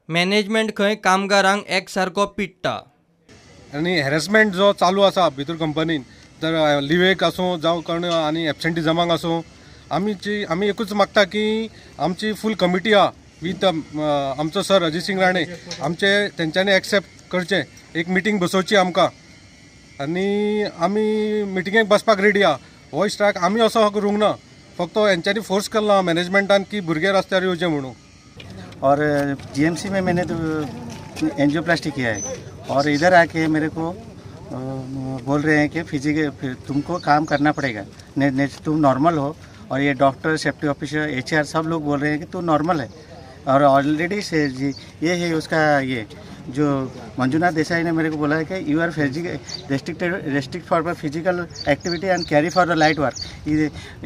Management खंय कामगारांक एक सारको पिट्टा आणि हॅरेसमेंट जो चालू आसा भितर कंपनीन, तर लिवेक आसूं जावं कोण आनी एबसेंटिजमाक आसूं, आमी एकूच मागता की आमची फूल कमिटी आहा विथ आमचो सर अजित सिंग राणे, आमचे तेंच्यांनी एक्सेप्ट करचें, एक मिटींग बसोवची आमकां आनी आमी मिटिंगेक बसपाक रेडी आहा. हो स्ट्रायक आमी असो करूंक ना, फक्त हेंच्यांनी फोर्स केला मॅनेजमेंटान की भुरगे रस्त्यार येवचे म्हणून. और जीएमसी में मैंने तो एंजियोप्लास्टी किया है और इधर आके मेरे को बोल रहे हैं कि फिजिकल तुमको काम करना पड़ेगा, तुम नॉर्मल हो. और ये डॉक्टर, सेफ्टी ऑफिसर, एचआर सब लोग बोल रहे हैं कि तू नॉर्मल है. और ऑलरेडी से ये है उसका, ये जो मंजुनाथ देसाई ने मेरे को बोला है कि you are restrict for physical activity and carry for the light work.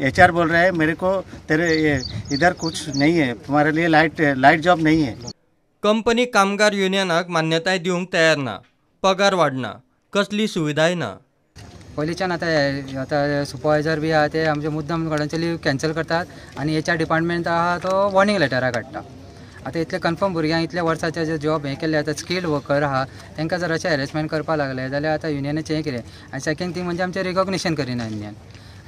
HR बोल रहा है मेरे को तेरे इधर कुछ नहीं है, तुम्हारे लिए लाइट जॉब नहीं है. कंपनी कामगार युनियनाक मान्यताय दिवंक तयार ना, पगार वाडना, कसली सुविधाय ना. पयलींच्यान आतां सुपरवायझर बी आहा ते आमचे मुद्दम कोणाचे लीव कॅन्सल करतात आनी एचआर डिपार्टमेंट आहा तो वॉर्निंग लेटरां काडटा. आतां इतले कन्फर्म भुरग्यांक इतल्या वर्साचे जे जॉब हें केल्ले आतां स्किल्ड वर्कर आहा तांकां जर अशें हॅरेसमेंट करपाक लागले जाल्यार आतां युनियनाचें हें कितें. आनी सेकंड थिंग म्हणजे आमचें रिकॉग्निशन करिना युनियन.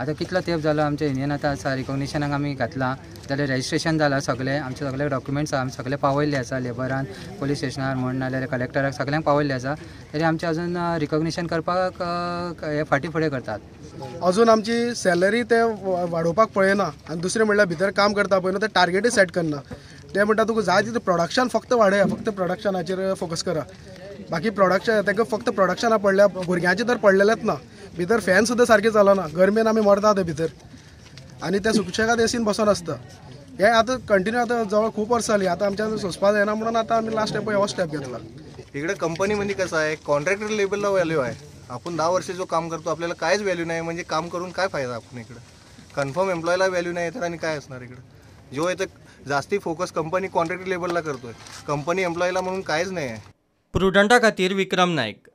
आतां कितलो तेंप जालो आमच्या युनियन आतां आसा, रिकॉग्निशनाक आमी घातलां जाल्यार रजिस्ट्रेशन जालां सगळें, आमचे सगळे डॉक्युमेंट्स आमी सगळे पावयल्ले आसा लेबरान, पोलीस स्टेशनार म्हण नाजाल्यार कलेक्टराक सगळ्यांक पावयल्ले आसा. तरी आमचे अजून रिकॉग्निशन करपाक हे फाटी फुडें करतात. अजून आमची सॅलरी ते वाडोवपाक पळयना आनी दुसरें म्हणल्यार भितर काम करता पळय न्हू ते टार्गेटी सेट करना. ते म्हणटा तुका जाय तितलें प्रोडक्शन फक्त वाडया, फक्त प्रोडक्शनाचेर फोकस करा. बाकी प्रोडक्शन तांकां फक्त प्रोडक्शना पडल्या, भुरग्यांचे तर पडलेलेच ना. भितर फॅन सुद्दां सारके चलना, गरमेन आमी मरता ते भितर आनी ते सुशेगाद एसीन बसून आसता. हे आतां कंटिन्यू आतां जवळ खूप वर्सां जाली. आतां आमच्या सोंसपाक जायना म्हणून आतां आमी लास्ट स्टेप हो स्टेप घेतला. इकडे कंपनीमध्ये कसं आहे, कॉन्ट्रॅक्टर लेबलला व्हॅल्यू आहे. आपण 10 वर्ष जो काम करतो आपल्याला काहीच व्हॅल्यू नाही, म्हणजे काम करून काय फायदा. आपण इकडे कन्फर्म एम्प्लॉयला व्हॅल्यू नाही तर आणि काय असणार इकडे. जो इथं जास्ती फोकस कंपनी कॉन्ट्रॅक्टर लेबलला करतोय, कंपनी एम्प्लॉयला म्हणून काहीच नाही आहे. प्रुडंटा खातीर विक्रम नायक.